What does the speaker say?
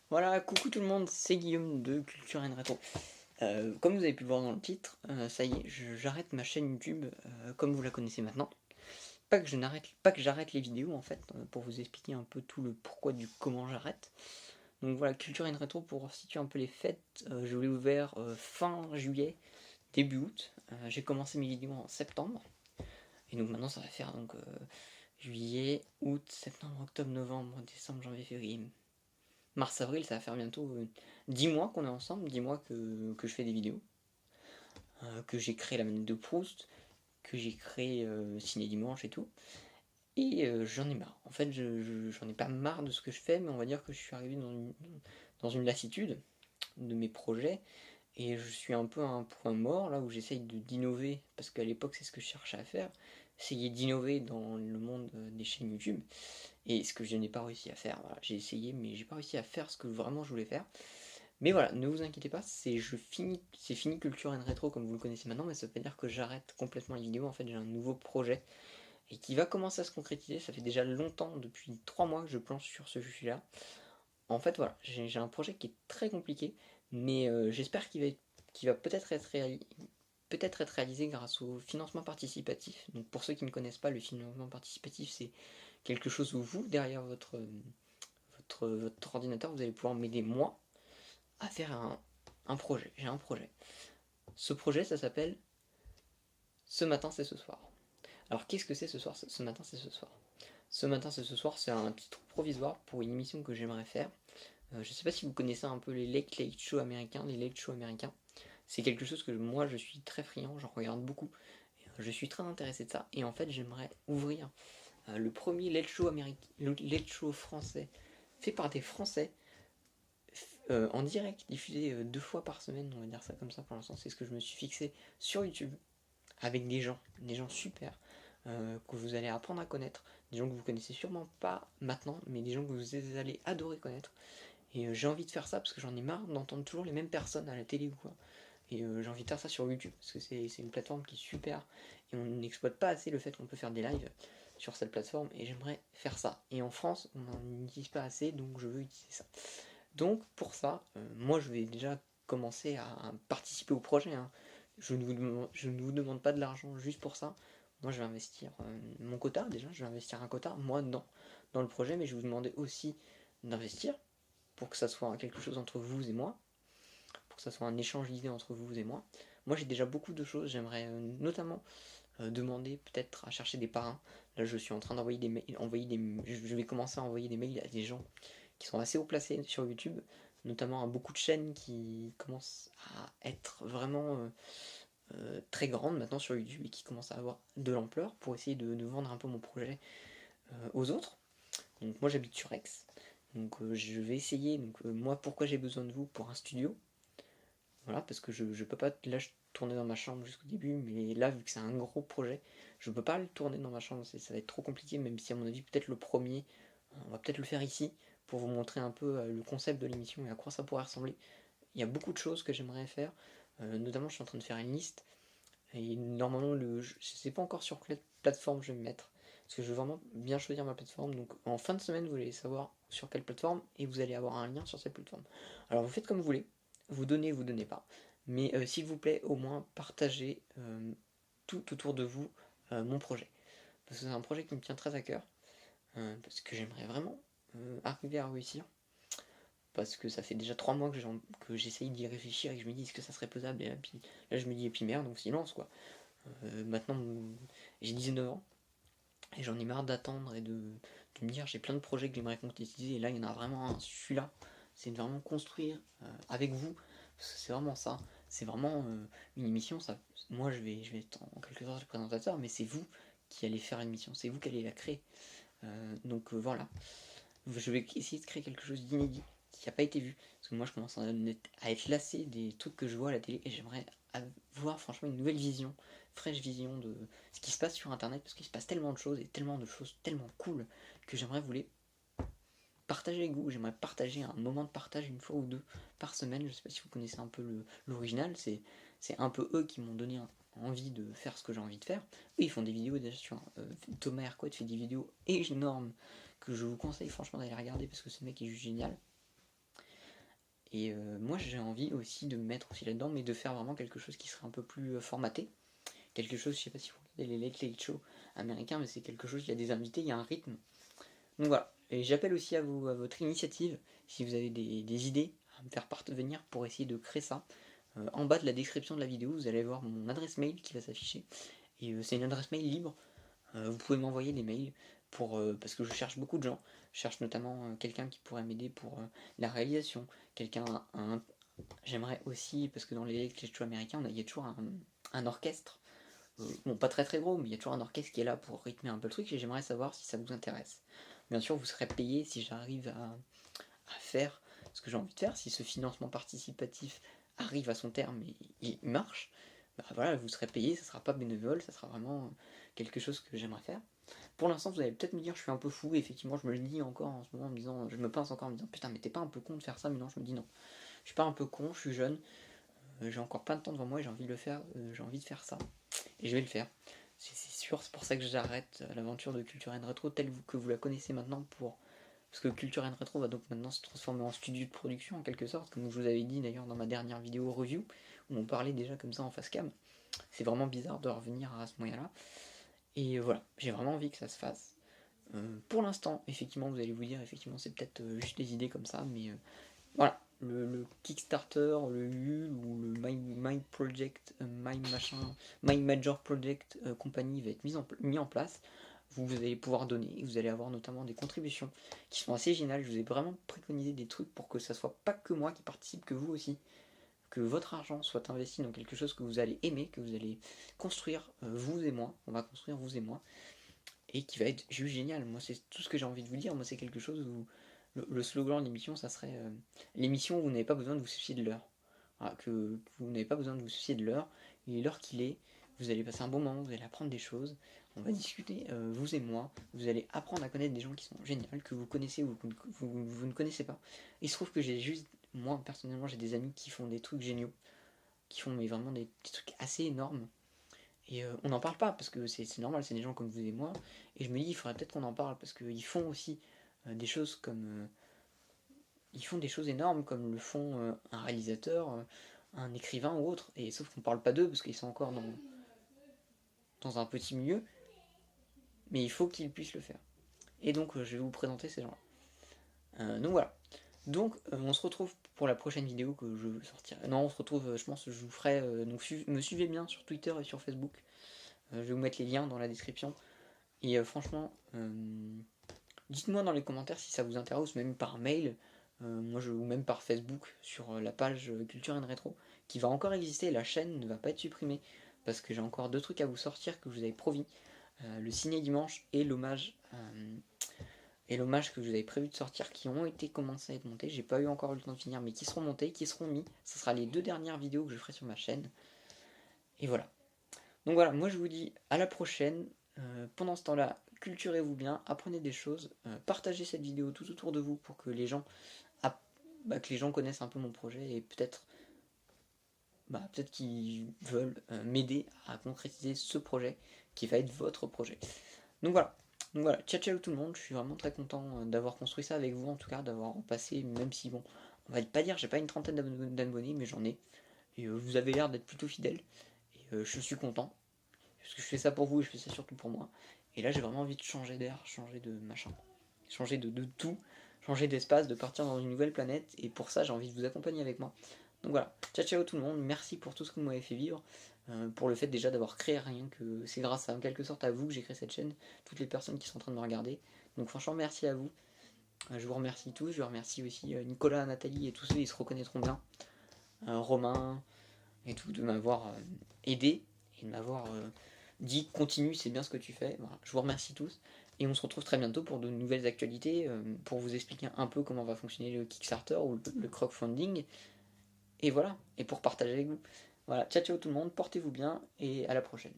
Voilà, coucou tout le monde, c'est Guillaume de Culture and Retro. Comme vous avez pu le voir dans le titre, ça y est, j'arrête ma chaîne YouTube comme vous la connaissez maintenant. Pas que j'arrête les vidéos en fait, pour vous expliquer un peu tout le pourquoi du comment j'arrête. Donc voilà, Culture and Retro pour situer un peu les fêtes, je l'ai ouvert fin juillet, début août. J'ai commencé mes vidéos en septembre. Et donc maintenant ça va faire juillet, août, septembre, octobre, novembre, décembre, janvier, février, mars-avril, ça va faire bientôt 10 mois qu'on est ensemble, 10 mois que je fais des vidéos, que j'ai créé la manette de Proust, que j'ai créé Ciné Dimanche et tout. Et j'en ai marre. En fait, j'en ai pas marre de ce que je fais, mais on va dire que je suis arrivé dans une lassitude de mes projets. Et je suis un peu à un point mort, là où j'essaye d'innover, parce qu'à l'époque c'est ce que je cherchais à faire, essayer d'innover dans le monde des chaînes YouTube. Et ce que je n'ai pas réussi à faire, voilà, j'ai essayé, mais j'ai pas réussi à faire ce que vraiment je voulais faire. Mais voilà, ne vous inquiétez pas, c'est fini Culture and Retro comme vous le connaissez maintenant, mais ça veut pas dire que j'arrête complètement les vidéos. En fait, j'ai un nouveau projet et qui va commencer à se concrétiser. Ça fait déjà longtemps, depuis 3 mois que je planche sur ce sujet-là. En fait, voilà, j'ai un projet qui est très compliqué, mais j'espère qu'il va peut-être être réalisé grâce au financement participatif. Donc pour ceux qui ne connaissent pas, le financement participatif, c'est quelque chose où vous, derrière votre ordinateur, vous allez pouvoir m'aider moi à faire un projet. J'ai un projet. Ce projet, ça s'appelle Ce matin, c'est ce soir. Alors, qu'est-ce que c'est ce soir? Ce matin, c'est ce soir. Ce matin, c'est ce soir, c'est un titre provisoire pour une émission que j'aimerais faire. Je sais pas si vous connaissez un peu les late shows américains, les late shows américains. C'est quelque chose que moi, je suis très friand, j'en regarde beaucoup. Je suis très intéressé de ça. Et en fait, j'aimerais ouvrir le premier late show américain, le late show français, fait par des Français, en direct, diffusé 2 fois par semaine, on va dire ça comme ça pour l'instant, c'est ce que je me suis fixé sur YouTube, avec des gens super, que vous allez apprendre à connaître, des gens que vous connaissez sûrement pas maintenant, mais des gens que vous allez adorer connaître. Et j'ai envie de faire ça parce que j'en ai marre d'entendre toujours les mêmes personnes à la télé ou quoi. Et j'ai envie de faire ça sur YouTube parce que c'est une plateforme qui est super et on n'exploite pas assez le fait qu'on peut faire des lives sur cette plateforme et j'aimerais faire ça. Et en France, on n'en utilise pas assez donc je veux utiliser ça. Donc pour ça, moi je vais déjà commencer à participer au projet, hein. Je ne vous demande pas de l'argent juste pour ça. Moi je vais investir mon quota déjà, je vais investir un quota, moi dans le projet, mais je vais vous demander aussi d'investir pour que ça soit quelque chose entre vous et moi, pour que ça soit un échange d'idées entre vous et moi. Moi j'ai déjà beaucoup de choses, j'aimerais notamment demander peut-être à chercher des parrains. Là je suis en train d'envoyer des mails, je vais commencer à envoyer des mails à des gens qui sont assez haut placés sur YouTube, notamment à beaucoup de chaînes qui commencent à être vraiment très grandes maintenant sur YouTube et qui commencent à avoir de l'ampleur pour essayer de vendre un peu mon projet aux autres. Donc moi j'habite sur Aix, donc je vais essayer, donc moi pourquoi j'ai besoin de vous pour un studio, voilà, parce que je peux pas, là je tournais dans ma chambre jusqu'au début, mais là vu que c'est un gros projet, je peux pas le tourner dans ma chambre, ça va être trop compliqué, même si à mon avis peut-être le premier, on va peut-être le faire ici, pour vous montrer un peu le concept de l'émission et à quoi ça pourrait ressembler. Il y a beaucoup de choses que j'aimerais faire, notamment je suis en train de faire une liste, et normalement je sais pas encore sur quelle plateforme je vais me mettre, parce que je veux vraiment bien choisir ma plateforme, donc en fin de semaine vous allez savoir sur quelle plateforme, et vous allez avoir un lien sur cette plateforme. Alors vous faites comme vous voulez, vous donnez pas, mais s'il vous plaît au moins partagez tout autour de vous mon projet, parce que c'est un projet qui me tient très à cœur, parce que j'aimerais vraiment arriver à réussir, parce que ça fait déjà 3 mois que j'essaye d'y réfléchir et que je me dis est-ce que ça serait pesable, et puis là je me dis et puis merde, donc silence quoi. Maintenant j'ai 19 ans et j'en ai marre d'attendre et de me dire j'ai plein de projets que j'aimerais concrétiser, et là il y en a vraiment un, celui-là, c'est de vraiment construire avec vous, parce que c'est vraiment ça, c'est vraiment une émission, ça, moi je vais être en quelque sorte le présentateur, mais c'est vous qui allez faire l'émission, c'est vous qui allez la créer. Donc voilà, je vais essayer de créer quelque chose d'inédit qui n'a pas été vu. Parce que moi, je commence à être lassé des trucs que je vois à la télé et j'aimerais avoir franchement une nouvelle vision, fraîche vision de ce qui se passe sur internet, parce qu'il se passe tellement de choses et tellement de choses tellement cool que j'aimerais vous les partager avec vous. J'aimerais partager un moment de partage une fois ou deux par semaine. Je sais pas si vous connaissez un peu l'original, c'est un peu eux qui m'ont donné envie de faire ce que j'ai envie de faire. Eux, ils font des vidéos déjà sur. Thomas Hercouet fait des vidéos énormes que je vous conseille franchement d'aller regarder parce que ce mec est juste génial. Et moi j'ai envie aussi de me mettre aussi là-dedans, mais de faire vraiment quelque chose qui serait un peu plus formaté. Quelque chose, je sais pas si vous regardez les Late Show américains, mais c'est quelque chose, il y a des invités, il y a un rythme. Donc voilà, et j'appelle aussi à vous, à votre initiative, si vous avez des idées à me faire parvenir pour essayer de créer ça. En bas de la description de la vidéo, vous allez voir mon adresse mail qui va s'afficher. Et c'est une adresse mail libre. Vous pouvez m'envoyer des mails parce que je cherche beaucoup de gens. Je cherche notamment quelqu'un qui pourrait m'aider pour la réalisation. J'aimerais aussi, parce que dans les shows américains, il y a toujours un orchestre. Bon, pas très très gros, mais il y a toujours un orchestre qui est là pour rythmer un peu le truc et j'aimerais savoir si ça vous intéresse. Bien sûr, vous serez payé si j'arrive à faire ce que j'ai envie de faire, si ce financement participatif arrive à son terme et il marche. Bah voilà, vous serez payé, ça sera pas bénévole, ça sera vraiment quelque chose que j'aimerais faire. Pour l'instant, vous allez peut-être me dire je suis un peu fou, et effectivement, je me le dis encore en ce moment en me disant, je me pince encore en me disant putain, mais t'es pas un peu con de faire ça, mais non, je me dis non, je suis pas un peu con, je suis jeune, j'ai encore plein de temps devant moi et j'ai envie de le faire, j'ai envie de faire ça, et je vais le faire. C'est sûr, c'est pour ça que j'arrête l'aventure de Culture and Retro telle que vous la connaissez maintenant parce que Culture and Retro va donc maintenant se transformer en studio de production en quelque sorte, comme je vous avais dit d'ailleurs dans ma dernière vidéo review, où on parlait déjà comme ça en face cam. C'est vraiment bizarre de revenir à ce moyen-là. Et voilà, j'ai vraiment envie que ça se fasse. Pour l'instant, effectivement, vous allez vous dire, effectivement, c'est peut-être juste des idées comme ça, mais voilà, le Kickstarter, le Ulule ou le My Project, My Major Project Company va être mis en place. Vous allez pouvoir donner, vous allez avoir notamment des contributions qui sont assez géniales. Je vous ai vraiment préconisé des trucs pour que ça soit pas que moi qui participe, que vous aussi. Que votre argent soit investi dans quelque chose que vous allez aimer, que vous allez construire vous et moi. On va construire vous et moi. Et qui va être juste génial. Moi, c'est tout ce que j'ai envie de vous dire. Moi, c'est quelque chose où le slogan de l'émission, ça serait l'émission où vous n'avez pas besoin de vous soucier de l'heure. Voilà, que vous n'avez pas besoin de vous soucier de l'heure. Il est l'heure qu'il est. Vous allez passer un bon moment, vous allez apprendre des choses. On va discuter, vous et moi. Vous allez apprendre à connaître des gens qui sont géniaux, que vous connaissez ou que vous ne connaissez pas. Il se trouve que moi personnellement, j'ai des amis qui font des trucs géniaux, qui font mais vraiment des trucs assez énormes. Et on n'en parle pas parce que c'est normal, c'est des gens comme vous et moi. Et je me dis, il faudrait peut-être qu'on en parle parce qu'ils font aussi des choses comme. Ils font des choses énormes comme le font un réalisateur, un écrivain ou autre. Et sauf qu'on parle pas d'eux parce qu'ils sont encore dans un petit milieu. Mais il faut qu'ils puissent le faire. Et donc je vais vous présenter ces gens-là. Donc voilà. Donc on se retrouve pour la prochaine vidéo que je sortirai. Non, on se retrouve, je pense, je vous ferai. Donc me suivez bien sur Twitter et sur Facebook. Je vais vous mettre les liens dans la description. Et franchement, dites-moi dans les commentaires si ça vous intéresse, même par mail, ou même par Facebook, sur la page Culture and Retro, qui va encore exister, la chaîne ne va pas être supprimée, parce que j'ai encore deux trucs à vous sortir que je vous avais promis, le ciné dimanche et l'hommage que je vous avais prévu de sortir, qui ont été commencés à être montés, j'ai pas eu encore le temps de finir, mais qui seront montés, qui seront mis, ce sera les deux dernières vidéos que je ferai sur ma chaîne, et voilà. Donc voilà, moi je vous dis à la prochaine. Pendant ce temps-là, culturez-vous bien, apprenez des choses, partagez cette vidéo tout autour de vous pour que les gens, connaissent un peu mon projet et peut-être qu'ils veulent m'aider à concrétiser ce projet qui va être votre projet. Donc voilà, ciao ciao tout le monde, je suis vraiment très content d'avoir construit ça avec vous, en tout cas d'avoir passé, même si bon, on va pas dire j'ai pas une trentaine d'abonnés, mais j'en ai, et vous avez l'air d'être plutôt fidèles, et je suis content. Parce que je fais ça pour vous et je fais ça surtout pour moi. Et là, j'ai vraiment envie de changer d'air, changer de machin, changer de tout, changer d'espace, de partir dans une nouvelle planète. Et pour ça, j'ai envie de vous accompagner avec moi. Donc voilà, ciao ciao tout le monde, merci pour tout ce que vous m'avez fait vivre, pour le fait déjà d'avoir créé rien que c'est grâce à en quelque sorte à vous que j'ai créé cette chaîne, toutes les personnes qui sont en train de me regarder. Donc franchement, merci à vous. Je vous remercie tous, je remercie aussi Nicolas, Nathalie et tous ceux, ils se reconnaîtront bien. Romain et tout, de m'avoir aidé et de m'avoir dit continue, c'est bien ce que tu fais. Voilà. Je vous remercie tous et on se retrouve très bientôt pour de nouvelles actualités, pour vous expliquer un peu comment va fonctionner le Kickstarter ou le crowdfunding. Et voilà, et pour partager avec vous. Voilà, ciao ciao tout le monde, portez-vous bien et à la prochaine.